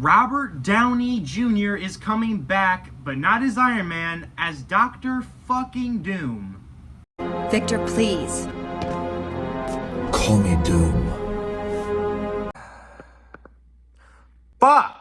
Robert Downey Jr. is coming back, but not as Iron Man, as Dr. fucking Doom. Victor, please. Call me Doom. Fuck!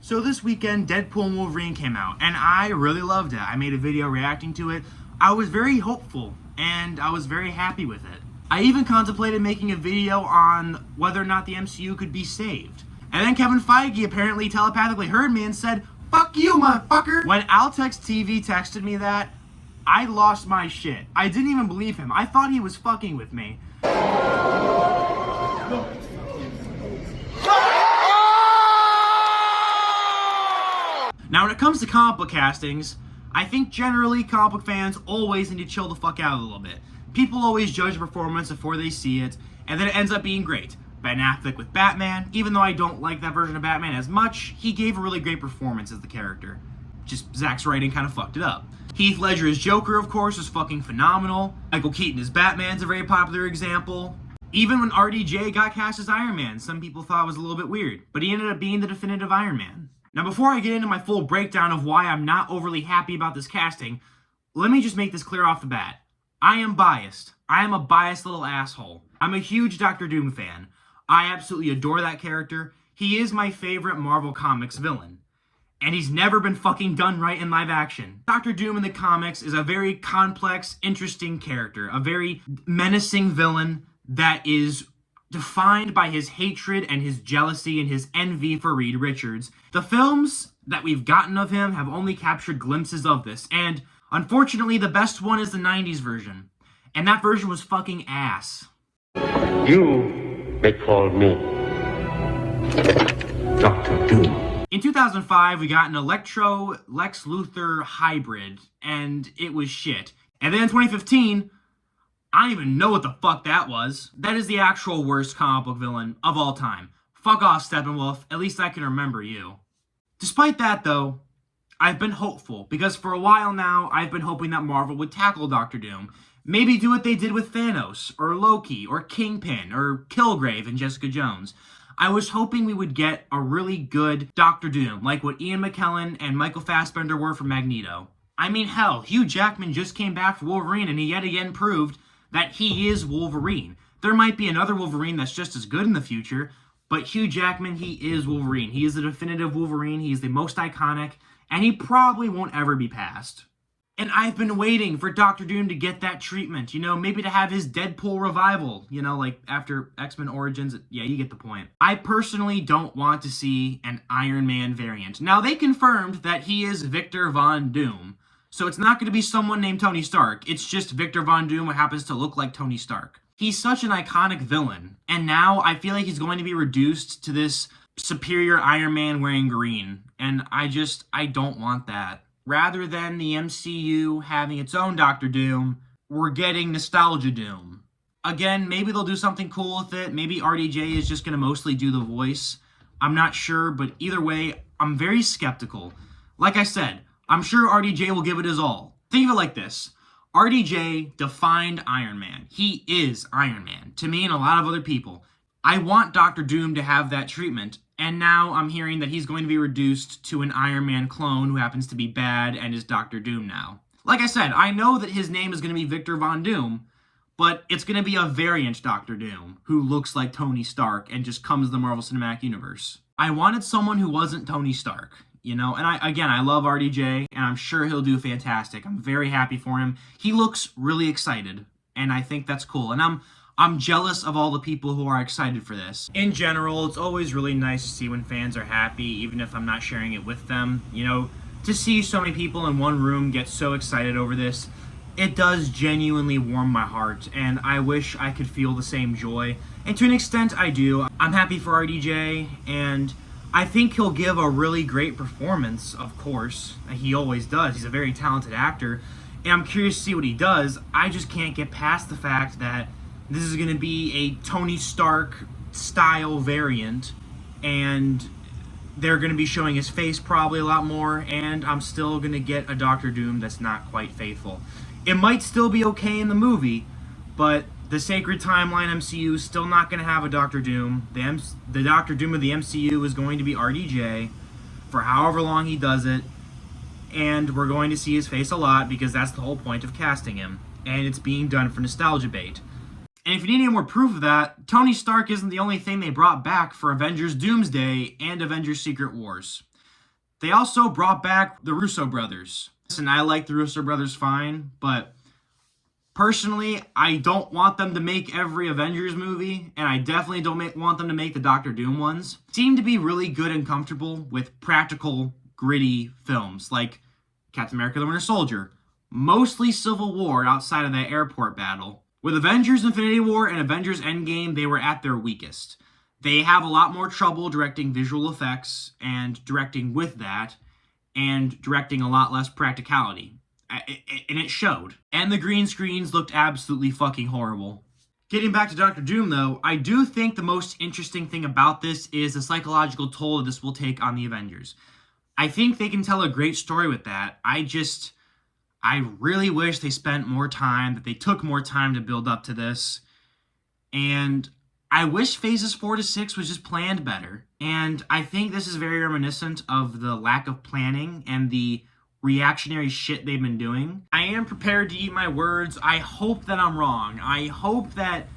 So this weekend, Deadpool and Wolverine came out, and I really loved it. I made a video reacting to it. I was very hopeful, and I was very happy with it. I even contemplated making a video on whether or not the MCU could be saved. And then Kevin Feige apparently telepathically heard me and said, "Fuck you, motherfucker!" When Altex TV texted me that, I lost my shit. I didn't even believe him. I thought he was fucking with me. Now, when it comes to comic book castings, I think generally comic book fans always need to chill the fuck out a little bit. People always judge a performance before they see it, and then it ends up being great. Ben Affleck with Batman, even though I don't like that version of Batman as much, he gave a really great performance as the character. Just Zack's writing kind of fucked it up. Heath Ledger as Joker, of course, was fucking phenomenal. Michael Keaton as Batman's a very popular example. Even when RDJ got cast as Iron Man, some people thought it was a little bit weird, but he ended up being the definitive Iron Man. Now, before I get into my full breakdown of why I'm not overly happy about this casting, let me just make this clear off the bat. I am biased. I am a biased little asshole. I'm a huge Doctor Doom fan. I absolutely adore that character. He is my favorite Marvel Comics villain. And he's never been fucking done right in live action. Doctor Doom in the comics is a very complex, interesting character. A very menacing villain that is defined by his hatred and his jealousy and his envy for Reed Richards. The films that we've gotten of him have only captured glimpses of this, and unfortunately the best one is the 90s version. And that version was fucking ass. You may call me Dr. Doom. In 2005, we got an Electro Lex Luthor hybrid, and it was shit. And then in 2015, I don't even know what the fuck that was. That is the actual worst comic book villain of all time. Fuck off, Steppenwolf. At least I can remember you. Despite that, though, I've been hopeful, because for a while now, I've been hoping that Marvel would tackle Doctor Doom. Maybe do what they did with Thanos, or Loki, or Kingpin, or Kilgrave in Jessica Jones. I was hoping we would get a really good Doctor Doom, like what Ian McKellen and Michael Fassbender were for Magneto. I mean, hell, Hugh Jackman just came back for Wolverine, and he yet again proved that he is Wolverine. There might be another Wolverine that's just as good in the future, but Hugh Jackman, he is Wolverine. He is the definitive Wolverine. He's the most iconic, and he probably won't ever be passed. And I've been waiting for Doctor Doom to get that treatment, maybe to have his Deadpool revival, like after X-Men Origins. Yeah, you get the point. I personally don't want to see an Iron Man variant. Now, they confirmed that he is Victor Von Doom. So it's not going to be someone named Tony Stark. It's just Victor Von Doom who happens to look like Tony Stark. He's such an iconic villain. And now I feel like he's going to be reduced to this superior Iron Man wearing green. And I don't want that. Rather than the MCU having its own Doctor Doom, we're getting Nostalgia Doom. Again, maybe they'll do something cool with it. Maybe RDJ is just going to mostly do the voice. I'm not sure, but either way, I'm very skeptical. Like I said, I'm sure RDJ will give it his all. Think of it like this. RDJ defined Iron Man. He is Iron Man, to me and a lot of other people. I want Doctor Doom to have that treatment, and now I'm hearing that he's going to be reduced to an Iron Man clone who happens to be bad and is Doctor Doom now. Like I said, I know that his name is going to be Victor Von Doom, but it's going to be a variant Doctor Doom who looks like Tony Stark and just comes to the Marvel Cinematic Universe. I wanted someone who wasn't Tony Stark. And I love RDJ, and I'm sure he'll do fantastic. I'm very happy for him. He looks really excited, and I think that's cool. And I'm jealous of all the people who are excited for this. In general, it's always really nice to see when fans are happy, even if I'm not sharing it with them. You know, to see so many people in one room get so excited over this, it does genuinely warm my heart, and I wish I could feel the same joy. And to an extent, I do. I'm happy for RDJ, and I think he'll give a really great performance, of course. He always does. He's a very talented actor, and I'm curious to see what he does. I just can't get past the fact that this is going to be a Tony Stark style variant, and they're going to be showing his face probably a lot more, and I'm still going to get a Doctor Doom that's not quite faithful. It might still be okay in the movie, but the Sacred Timeline MCU is still not going to have a Doctor Doom. The Doctor Doom of the MCU is going to be RDJ for however long he does it, and we're going to see his face a lot because that's the whole point of casting him, and it's being done for nostalgia bait. And if you need any more proof of that, Tony Stark isn't the only thing they brought back for Avengers Doomsday and Avengers Secret Wars. They also brought back the Russo brothers. Listen, I like the Russo brothers fine, but personally, I don't want them to make every Avengers movie, and I definitely don't want them to make the Doctor Doom ones. Seem to be really good and comfortable with practical, gritty films, like Captain America the Winter Soldier, mostly Civil War outside of that airport battle. With Avengers Infinity War and Avengers Endgame, they were at their weakest. They have a lot more trouble directing visual effects and directing with that, and directing a lot less practicality. And it showed. And the green screens looked absolutely fucking horrible. Getting back to Doctor Doom, though, I do think the most interesting thing about this is the psychological toll that this will take on the Avengers. I think they can tell a great story with that. I really wish they spent more time, that they took more time to build up to this. And I wish phases 4 to 6 was just planned better. And I think this is very reminiscent of the lack of planning and the reactionary shit they've been doing. I am prepared to eat my words. I hope that I'm wrong. I hope that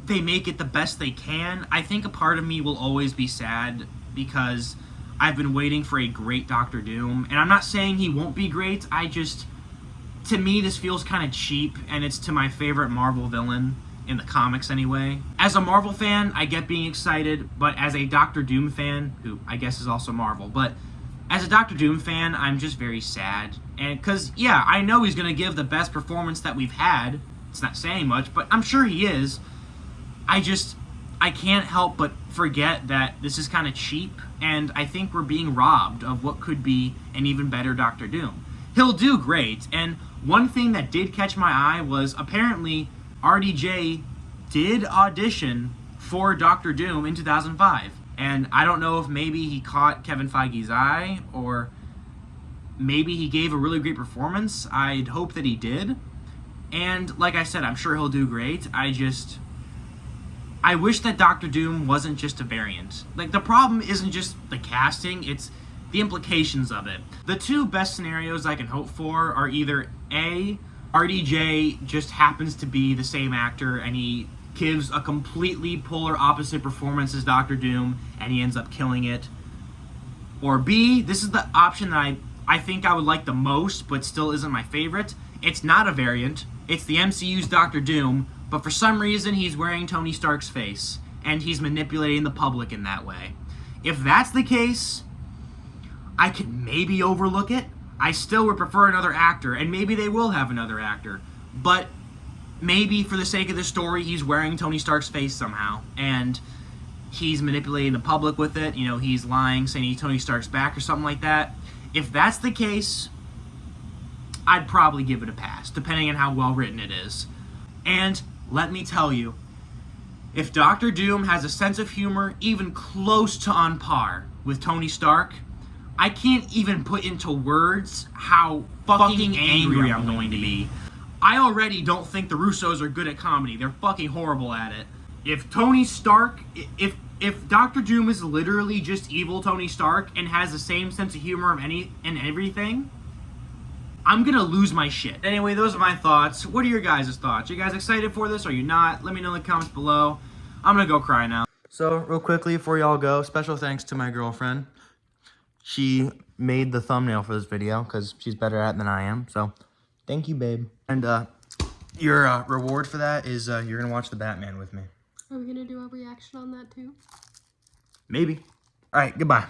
they make it the best they can. I think a part of me will always be sad because I've been waiting for a great Doctor Doom. And I'm not saying he won't be great. To me, this feels kind of cheap, and it's to my favorite Marvel villain, in the comics anyway. As a Marvel fan, I get being excited, but as a Doctor Doom fan, who I guess is also Marvel, but as a Doctor Doom fan, I'm just very sad. And because, yeah, I know he's going to give the best performance that we've had. It's not saying much, but I'm sure he is. I can't help but forget that this is kind of cheap, and I think we're being robbed of what could be an even better Doctor Doom. He'll do great, and one thing that did catch my eye was apparently RDJ did audition for Doctor Doom in 2005. And I don't know if maybe he caught Kevin Feige's eye, or maybe he gave a really great performance. I'd hope that he did. And like I said, I'm sure he'll do great. I wish that Doctor Doom wasn't just a variant. Like, the problem isn't just the casting, it's the implications of it. The two best scenarios I can hope for are either A, RDJ just happens to be the same actor and he gives a completely polar opposite performance as Doctor Doom and he ends up killing it. Or B, this is the option that I think I would like the most but still isn't my favorite. It's not a variant, it's the MCU's Doctor Doom, but for some reason he's wearing Tony Stark's face and he's manipulating the public in that way. If that's the case, I could maybe overlook it. I still would prefer another actor, and maybe they will have another actor. But maybe for the sake of the story, he's wearing Tony Stark's face somehow, and he's manipulating the public with it. You know, he's lying, saying he's Tony Stark's back or something like that. If that's the case, I'd probably give it a pass, depending on how well written it is. And let me tell you, if Doctor Doom has a sense of humor even close to on par with Tony Stark, I can't even put into words how fucking angry I'm going to be. I already don't think the Russos are good at comedy. They're fucking horrible at it. If Tony Stark, if Doctor Doom is literally just evil Tony Stark and has the same sense of humor of everything, I'm gonna lose my shit. Anyway, those are my thoughts. What are your guys' thoughts? Are you guys excited for this? Are you not? Let me know in the comments below. I'm gonna go cry now. So, real quickly before y'all go, special thanks to my girlfriend. She made the thumbnail for this video because she's better at it than I am. So, thank you, babe. And, Your reward for that is you're gonna watch the Batman with me. Are we gonna do a reaction on that too? Maybe. All right. Goodbye.